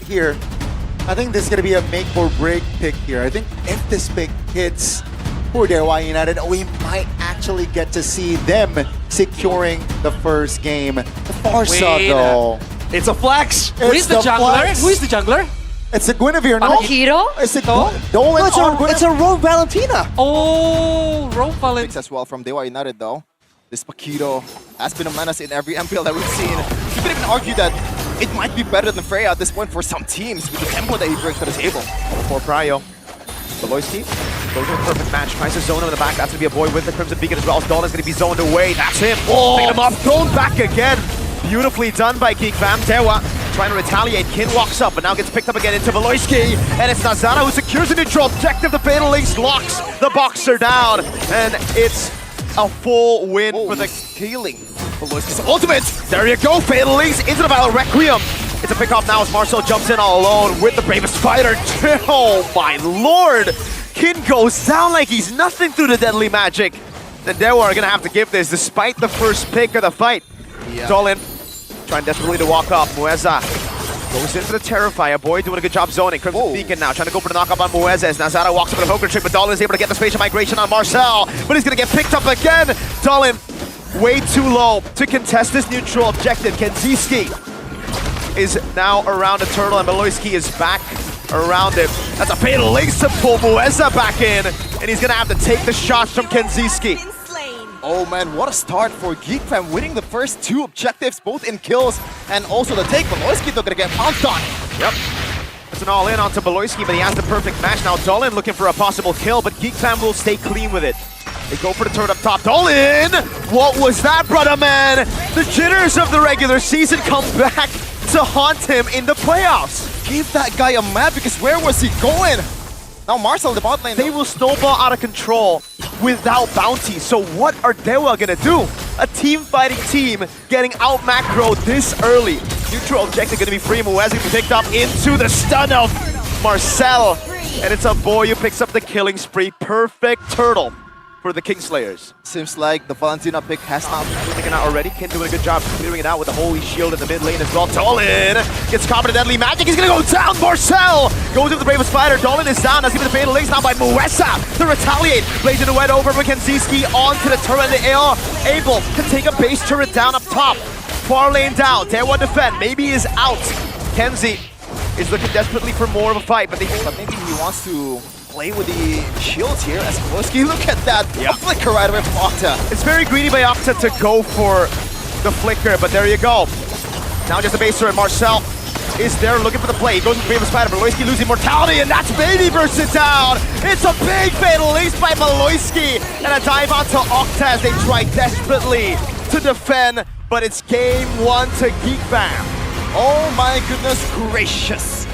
here, I think this is going to be a make or break pick here. I think if this pick hits for Dewa United, we might actually get to see them securing the first game. The Farsa, though. It's a flex. Who is the jungler? flex. Who is the jungler? It's a Guinevere, no? Hero? It's a No. Dolan No, on it's a Rogue Valentina. Oh, Rogue Valent. Picks as well from Dewa United though. This Paquito has been a menace in every MPL that we've seen. You could even argue that it might be better than Freya at this point for some teams with the tempo that he brings to the table. For Pryo. Beloyski goes to a perfect match. Tries to zone him in the back. That's going to be a boy with the Crimson Beacon as well. Dolan's going to be zoned away. That's him. Picking him up. Thrown back again. Beautifully done by Geek Fam. Dewa trying to retaliate. Kin walks up, but now gets picked up again into Beloyski. And it's Nazara who secures the neutral objective. The Fatal Links locks the Boxer down. And it's a full win for the scaling. Beloyski's ultimate. There you go, Fatal Links into the Battle Requiem. It's a pick-off now as Marcel jumps in all alone with the bravest fighter. Oh my lord! Kin goes down like he's nothing through the deadly magic. The Dewa are gonna have to give this despite the first pick of the fight. Yeah. Dolan trying desperately to walk up. Mueza goes in for the Terrifier. Boy doing a good job zoning. Crimson Beacon now trying to go for the knock-up on Mueza as Nazara walks up with a poker trick, but Dolan is able to get the spatial migration on Marcel. But he's gonna get picked up again. Dolan way too low to contest this neutral objective. Kenziski is now around the turtle and Beloyski is back around it. That's a Fatal Links to pull Mueza back in, and he's gonna have to take the shots from Kenziski. Oh man, what a start for Geek Fam, winning the first two objectives, both in kills and also the take. Beloyski though gonna get pounced on. Yep. It's an all-in onto Beloyski, but he has the perfect match. Now Dolan looking for a possible kill, but Geek Fam will stay clean with it. They go for the turret up top. Dolan! What was that, brother man? The jitters of the regular season come back to haunt him in the playoffs. Give that guy a map because where was he going? Now Marcel, the bot lane. They will snowball out of control without bounty. So what are Dewa gonna do? A team fighting team getting out macro this early. Neutral objective gonna be free. Muezi picked up into the stun of Marcel. And it's a boy who picks up the killing spree. Perfect turtle for the Kingslayers. Seems like the Valentina pick has not Taking it out already. Kin doing a good job clearing it out with the Holy Shield in the mid lane as well. Dolan gets caught in the deadly magic. He's gonna go down. Marcel goes into the bravest fighter. Dolan is down. That's given the Fatal Links now by Muesa to retaliate. Blazing the wet over from Kenziski onto the turret in the air. Able to take a base turret down up top. Far lane down. Dewa defend. Maybe is out. Kenzie is looking desperately for more of a fight, but maybe he wants to play with the shields here as Beloyski. Look at that. Yeah. A flicker right away from Octa. it's very greedy by Octa to go for the flicker, but there you go. Now just a base turret. Marcel is there looking for the play. He goes into Famous Spider. Beloyski losing mortality, and that's Baby bursts it down. It's a big Fatal Links by Beloyski, and a dive onto Octa as they try desperately to defend, but it's game one to Geek Fam. Oh my goodness gracious.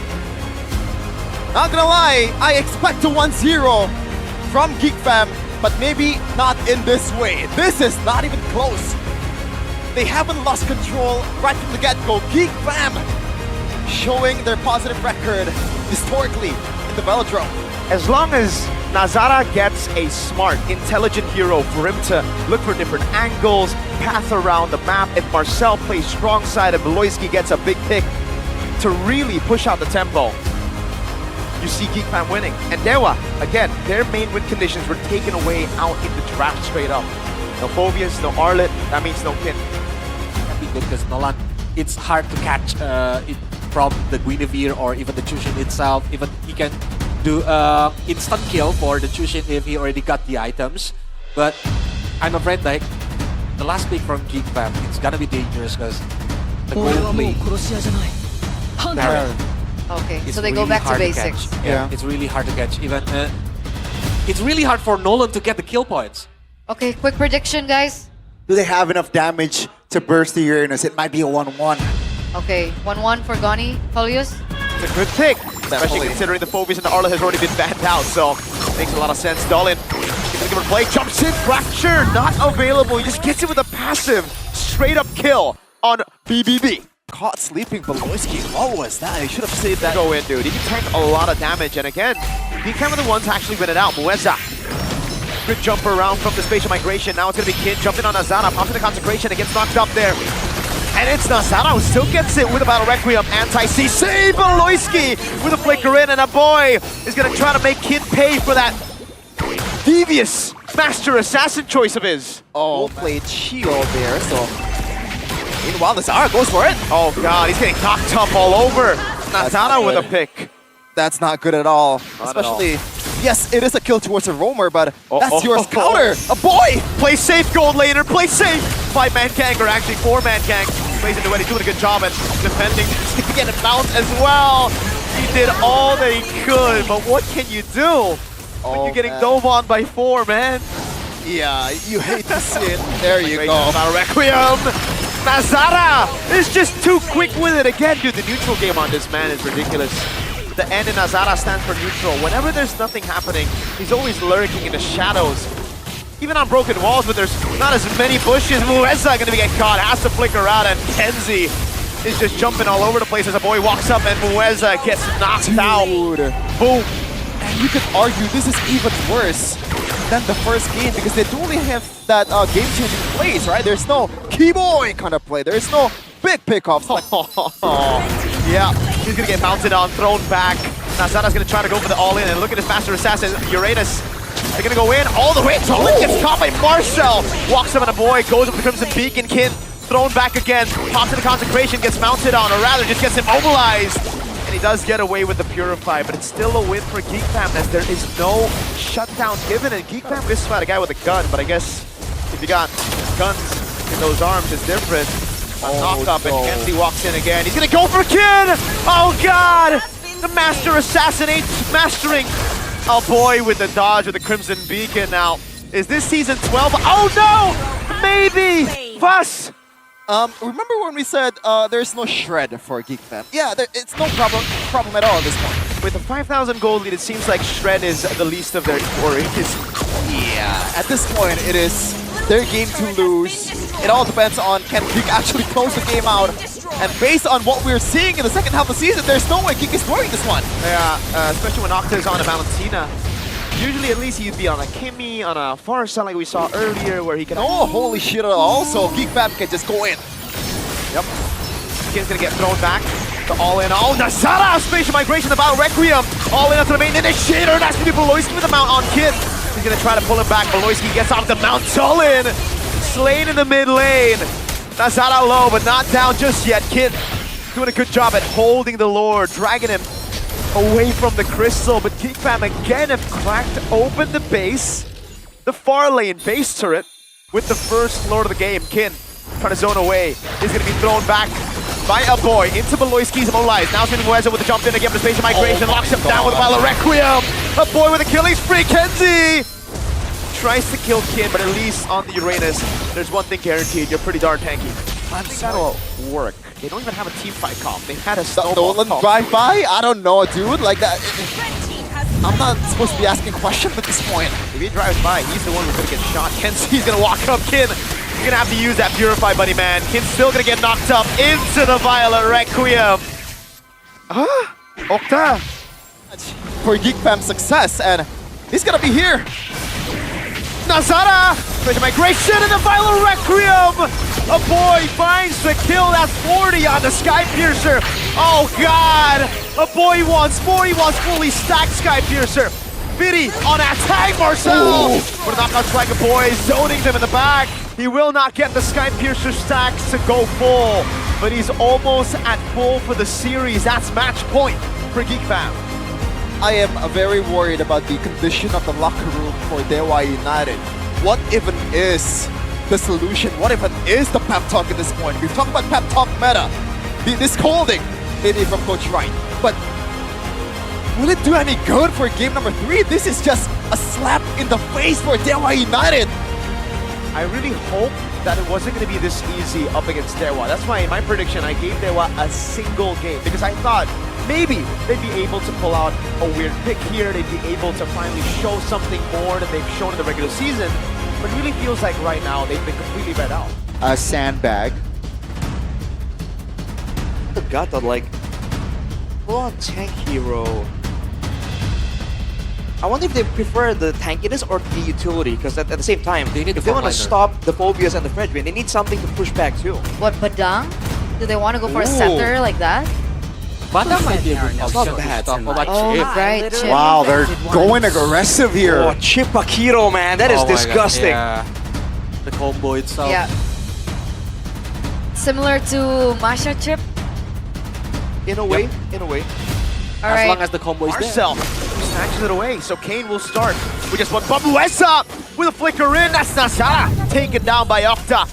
Not gonna lie, I expect a 1-0 from Geek Fam, but maybe not in this way. This is not even close. They haven't lost control right from the get-go. Geek Fam showing their positive record historically in the Velodrome. As long as Nazara gets a smart, intelligent hero for him to look for different angles, path around the map, if Marcel plays strong side and Beloyski gets a big pick to really push out the tempo, you see Geek Fam winning. And Dewa, again, their main win conditions were taken away out in the draft straight up. No Phobias, no Arlet, that means no Kin. That'd be good because Nolan, it's hard to catch it from the Guinevere or even the Chushin itself. Even he can do instant kill for the Chushin if he already got the items. But I'm afraid like the last pick from Geek Fam, it's gonna be dangerous because the Guinevere Okay, it's so they go really back to hard basics. catch. Yeah. It's really hard to catch. Even it's really hard for Nolan to get the kill points. Okay, quick prediction, guys. Do they have enough damage to burst the Uranus? It might be a 1-1. Okay, 1-1 for Goni. Polius? It's a good pick, especially considering the Phobias and the Arlet has already been banned out, so makes a lot of sense. Dolan, gonna give it a play, jumps in, Fracture, not available. He just gets it with a passive, straight up kill on BBB. Caught sleeping Beloyski. What was that? I should have saved that. Go in, dude. He can tank a lot of damage, and again, Geek Fam are the ones to actually win it out. Mueza, good jump around from the spatial migration. Now it's gonna be Kin jumping on Azana, pops in the consecration, and gets knocked up there. And it's Nazara who still gets it with a Battle Requiem. Anti-CC, Beloyski with a flicker in, and a boy is going to try to make Kid pay for that devious Master Assassin choice of his. Oh, played shield there, so... Meanwhile, Nazara goes for it. Oh god, he's getting knocked up all over. Nazara with a pick. That's not good at all. Not at all. Especially, yes, it is a kill towards a roamer, but that's oh, yours oh, counter. A boy! Play safe, gold laner, play safe! 5-man gank, or actually 4-man gank. Plays into it, he's doing a good job at defending. He's gonna get it bounced as well. He did all that he could, but what can you do when you're getting dove on by 4, man? Yeah, you hate to see it. There you go. Battle Requiem! Nazara is just too quick with it again. Dude, the neutral game on this man is ridiculous. The N in Nazara stands for neutral. Whenever there's nothing happening, he's always lurking in the shadows. Even on broken walls, but there's not as many bushes. Mueza gonna get caught, has to flicker out, and Kenzie is just jumping all over the place as a boy walks up and Mueza gets knocked out. Boom. And you could argue this is even worse than the first game because they don't really have that game-changing plays, right? There's no keyboy kind of play. There's no big pickoffs. Yeah, he's gonna get mounted on, thrown back. Nazara's gonna try to go for the all-in, and look at his Master Assassin, Uranus. They're gonna go in all the way. Tolan gets caught by Marcel. Walks up on a boy, goes up to Crimson Beacon, Kin thrown back again. Pops into Consecration, gets mounted on, or rather just gets immobilized. And he does get away with the Purify, but it's still a win for Geek Fam as there is no shutdown given. And Geek Fam is about a guy with a gun, but I guess if you got guns in those arms, it's different. A knock up, and Kenzie walks in again. He's gonna go for Kid! Oh god! The Master Assassin ain't mastering. Oh boy, with the dodge with the Crimson Beacon now. Is this season 12? Oh no! Maybe! Fuss! Remember when we said there's no shred for Geek Fam? Yeah, it's no problem at all at this point. With a 5,000 gold lead, it seems like shred is the least of their worries. Yeah, at this point, it is their game to lose. It all depends on can Geek actually close the game out. And based on what we're seeing in the second half of the season, there's no way Geek is scoring this one. Yeah, especially when Octa is on a Valentina. Usually at least he'd be on a Kimmy, on a Farsa like we saw earlier where he can... Oh, holy shit also. Geek Fam can just go in. Yep. Kin's gonna get thrown back. The all-in. Oh, Nazara! Spatial Migration, the Battle Requiem. All in onto the main initiator. That's gonna be Beloyski with the mount on Kid. He's gonna try to pull him back. Beloyski gets off the mount. All in. Slain in the mid lane. Nazara low, but not down just yet. Kid doing a good job at holding the Lord, dragging him away from the crystal, but Geek Fam again have cracked open the base, the far lane base turret, with the first Lord of the game. Kin trying to zone away. He's gonna be thrown back by a boy into Beloyski's immobilized. Now spinning Mueza with the jump in again for Spatial Migration, locks him down with a Battle Requiem. A boy with a killing spree, Kenzie! Tries to kill Kin, but at least on the Uranus, there's one thing guaranteed, you're pretty darn tanky. I think that'll work. They don't even have a team fight comp. They had a snowball Nolan comp. drive-by? I don't know, dude. Like that. I'm not supposed to be asking questions at this point. If he drives by, he's the one who's gonna get shot. Kenzie's gonna walk up. Kin, you're gonna have to use that Purify, buddy, man. Kin's still gonna get knocked up into the Violet Requiem. Octa! For Geek Fam's success, and he's gonna be here. Nazara! Spatial Migration and the Violet Requiem! A boy finds the kill, that's 40 on the Sky Piercer. Oh god! A boy wants 40, wants fully stacked Sky Piercer. Biddy on that tag, Marcel! For the knockout strike, a boy zoning them in the back. He will not get the Sky Piercer stacks to go full, but he's almost at full for the series. That's match point for Geek Fam. I am very worried about the condition of the locker room for Dewa United. What even is the solution? What even is the pep talk at this point? We've talked about pep talk meta, this scolding, maybe from Coach Wright, but will it do any good for game number 3? This is just a slap in the face for Dewa United. I really hope that it wasn't going to be this easy up against Dewa. That's why in my prediction, I gave Dewa a single game because I thought maybe they'd be able to pull out a weird pick here. They'd be able to finally show something more than they've shown in the regular season. But it really feels like right now they've been completely read out. A sandbag. The gut that like full on tank hero. I wonder if they prefer the tankiness or the utility, because at the same time, They need if the they want to frontliner. stop the Phobias and the Fredrin, they need something to push back too. What, Badang? Do they want to go for a Ooh. scepter like that? Bottom might be a good Not option. bad Talk tonight. about Oh, Chip. right, Chip. Wow, they're going aggressive here. Oh, Chip Akiro, man, that is Oh my God, disgusting. yeah. The combo itself. Yeah. Similar to Masha Chip. In a way, in a way. All As right. long as the combo is there. Marcel snatches it away, so Kane will start. We just want Babuesa with a flicker in. That's Nazara taken down by Octa.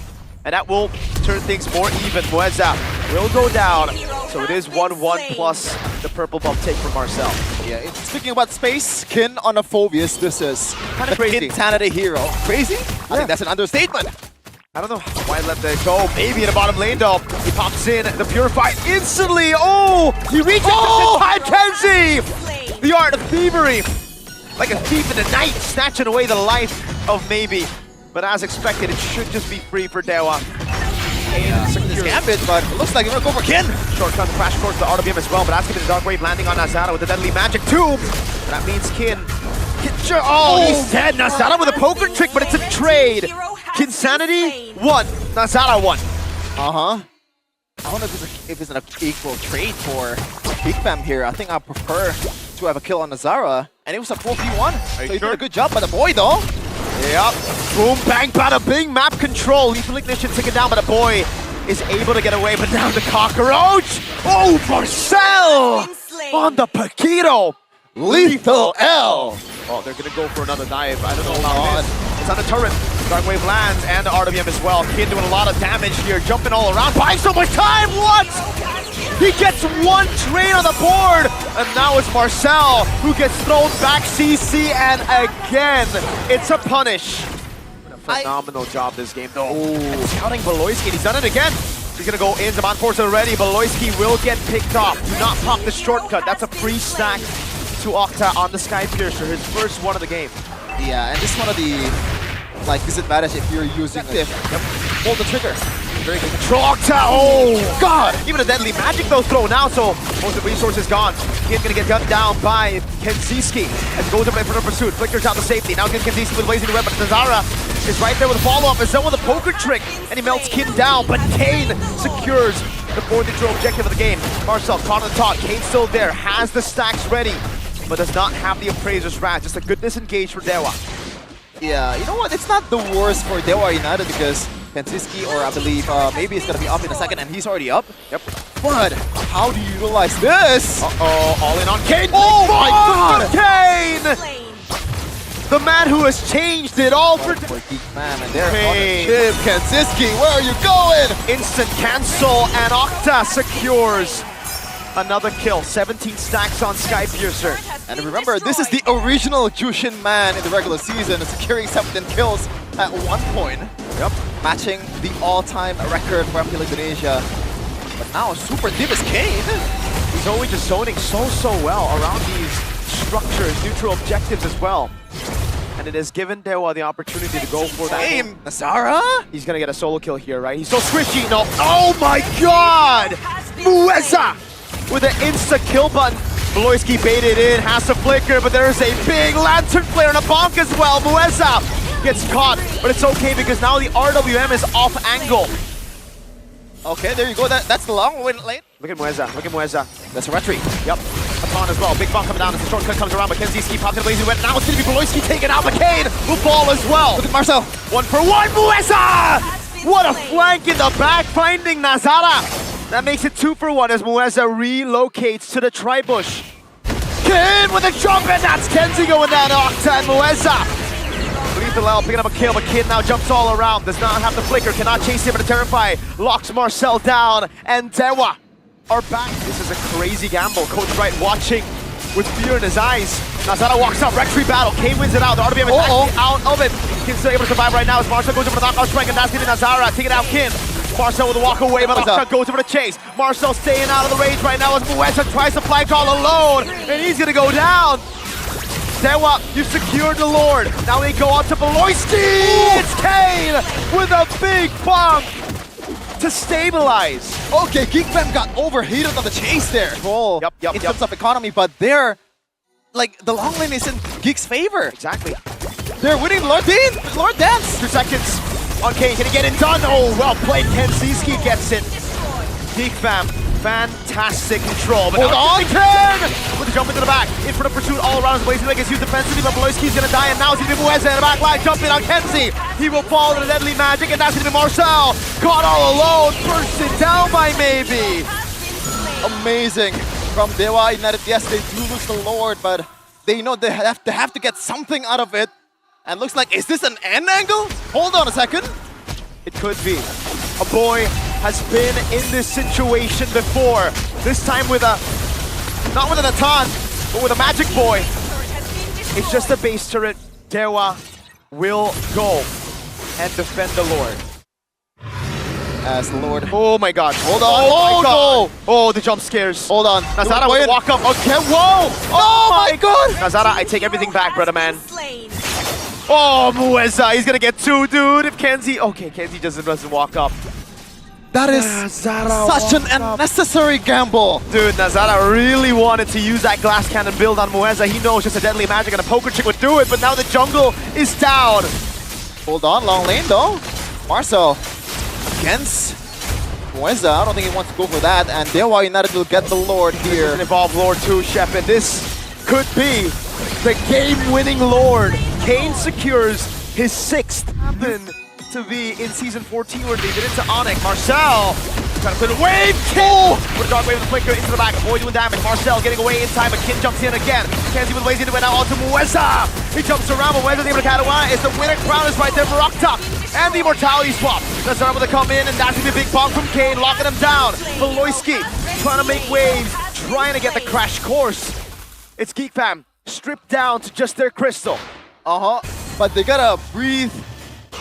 And that will turn things more even. Mueza will go down. So it is 1-1 plus the purple bump take from Marcel. Yeah, speaking about space, Kin on a Phobius, this is Kinda the crazy. Quintana hero. Crazy? I think that's an understatement. I don't know why I let that go. Maybe in the bottom lane though. He pops in, the Purify instantly. Oh! He reaches just in time, Kenzie! The art of thievery. Like a thief in the night, snatching away the life of Maybe. But as expected, it should just be free for Dewa. This gambit, but it looks like we're going for Kin. Shortcut the crash course to RWM as well, but that's gonna be the Dark Wave landing on Nazara with the Deadly Magic too. That means Kin. Oh, he's dead. Nazara with a poker trick, but it's a trade. Kinsanity 1, Nazara 1. Uh-huh. I don't know if it's an equal trade for Big Fam here. I think I prefer to have a kill on Nazara. And it was a 4v1. So he did a good job by the boy though. Yep. Boom, bang, bada, bing. Map control. Lethal Ignition taken down, but the boy is able to get away. But now the Cockroach. Oh, Marcel on the Paquito. Lethal L. Oh, they're going to go for another dive. I don't know about this. It's on the turret. Dark Wave lands and the RWM as well. Kid doing a lot of damage here. Jumping all around. Buying so much time. What? He gets one trade on the board. And now it's Marcel who gets thrown back CC. And again, it's a punish. Phenomenal job this game though. And scouting Beloyski. He's done it again. He's going to go in. Zaman force already. Beloyski will get picked off. Do not pop the shortcut. That's a free stack to Octa on the Sky Piercer. His first one of the game. Yeah, and this is one of the disadvantage if you're using it. Yep. Hold the trigger. Very good control. Octa! Oh, God! Even a Deadly Magic though thrown out, so most of the resources gone. Kid gonna get gunned down by Kenziski as goes up in front of pursuit. Flickers out to safety. Now gets Kenziski with Blazing Red, but Nazara is right there with a follow-up. Is with a poker trick, and he melts Kid down, but Kane secures the 4-0 objective of the game. Marcel caught on the top. Kane's still there, has the stacks ready, but does not have the Appraiser's Wrath. Just a good disengage for Dewa. Yeah, you know what? It's not the worst for Dewa United because Kenziski, or I believe maybe it's going to be up in a second, and he's already up. Yep. But how do you utilize this? Uh-oh, all in on Kane. Oh my God! Kane! The man who has changed it all for Geek Fam, and they're Kane. on the chip. Kenziski, where are you going? Instant cancel, and Octa secures another kill. 17 stacks on Sky Piercer. And remember, this is the original Jushin man in the regular season, securing 17 kills at one point. Yep. Matching the all-time record for MPL Indonesia. But now Super Div is Kane. He's always just zoning so well around these structures, neutral objectives as well. And it has given Dewa the opportunity to go for that. Game, Nazara? He's gonna get a solo kill here, right? He's so squishy. No. Oh my God! Mueza with an insta-kill button. Beloyski baited in, has to flicker, but there's a big lantern flare and a bonk as well. Mueza gets caught, but it's okay because now the RWM is off angle. Okay, there you go. That's the long win lane. Look at Mueza, look at Mueza. That's a retreat. Yep, Upon as well. Big bomb coming down as the shortcut comes around. Kenziski pops in a blazing red. Now it's going to be Beloyski taken out. McCain will fall as well. Look at Marcel. 1 for 1, Mueza! What a flank in the back, finding Nazara. That makes it 2 for 1 as Mueza relocates to the tri-bush. Kid with a jump, and that's Kenzie going down to Octa and Mueza. Lethal L picking up a kill, but Kid now jumps all around. Does not have the flicker, cannot chase him, but a Terrify locks Marcel down, and Dewa are back. This is a crazy gamble. Coach Wright watching with fear in his eyes. Nazara walks out, Rectory battle. Kane wins it out. The RWM is actually out of it. Kin's still able to survive right now as Marcel goes over the knockout strike, and that's going to be Nazara taking out Kin. Marcel with a walk away, but Octa goes over the chase. Marcel staying out of the range right now as Mueza tries to flank all alone, and he's going to go down. Dewa, you secured the Lord. Now they go out to Beloyski. It's Kane with a big bump to stabilize. Okay, Geek Fam got overheated on the chase there. Yep, in terms of economy, but they're like the long lane is in Geek's favor. Exactly. They're winning Lord Dance. 2 seconds on Kane. Can he get it done? Oh, well played. Kenziski gets it. Geek fam, fantastic control. But Hold on, Ken! With the jump into the back. In front of pursuit all around. Blazing like it's used defensively, but Beloyski's gonna die, and now it's gonna be Mueza in the back line, jumping on Kenzie. He will fall to the deadly magic, and that's gonna be Marcel. Caught all alone, bursted down by maybe. Amazing from Dewa United. Yes, they do lose the Lord, but they know they have to get something out of it. And looks like, is this an end angle? Hold on a second. It could be. A boy has been in this situation before. This time with a, not with an Atan, but with a magic boy. It's just a base turret. Dewa will go and defend the Lord. As Lord. Oh my god. Hold on. Oh, Oh, no. Oh, the jump scares. Hold on. Nazara with the walk up. Okay, whoa. Oh my god. Nazara, I take everything back, brother man. Oh, Mueza, he's gonna get two, dude. If Kenzie, okay, Kenzie doesn't walk up. That is Nazara such an walked up. unnecessary gamble. Dude, Nazara really wanted to use that glass cannon build on Mueza. He knows just a deadly magic and a poker chick would do it, but now the jungle is down. Hold on, long lane though. Marcel against Mueza. I don't think he wants to go for that, and Dewa United will get the Lord here. Doesn't involve Lord too, Shep, and this could be the game-winning Lord. Kane secures his 6th win to be in Season 14 where they did it to Onyx. Marcel trying to put a wave kill! With a dog wave with a flicker into the back, avoid doing damage. Marcel getting away in time, but Kin jumps in again. Kenzie with lazy to win now onto Mueza. He jumps around, but Mueza's able to catch one. It's the winner crown is right there for Octa. And the immortality swap. That's able to come in, and that's gonna be a big bomb from Kane, locking him down. Beloyski trying to make waves, trying to get the crash course. It's Geek fam, stripped down to just their crystal. But they gotta breathe.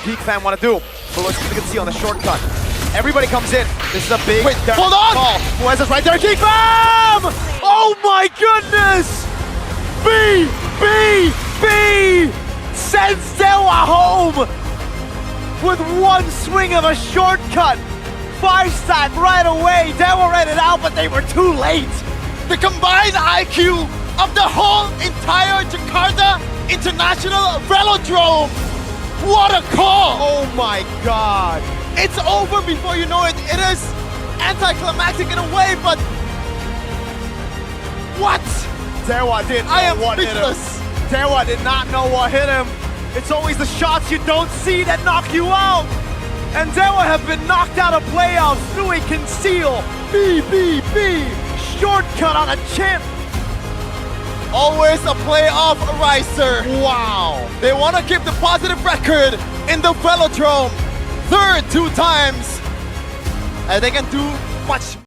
Geek fan want to do. Beloyski, you can see on the shortcut. Everybody comes in. This is a big. Wait, hold on! Ball. Mueza's right there. Geek fam! Oh my goodness! B sends Dewa home with one swing of a shortcut. 5-stack right away. Dewa read it out, but they were too late. The combined IQ of the whole entire Jakarta International Velodrome. What a call! Oh my god. It's over before you know it. It is anticlimactic in a way, but what? Dewa did I am know what hit him. speechless. Dewa did not know what hit him. It's always the shots you don't see that knock you out. And Dewa have been knocked out of playoffs through a conceal. Shortcut on a chip. Always a playoff riser. Wow. They want to keep the positive record in the Velodrome. Third 2 times. And they can do much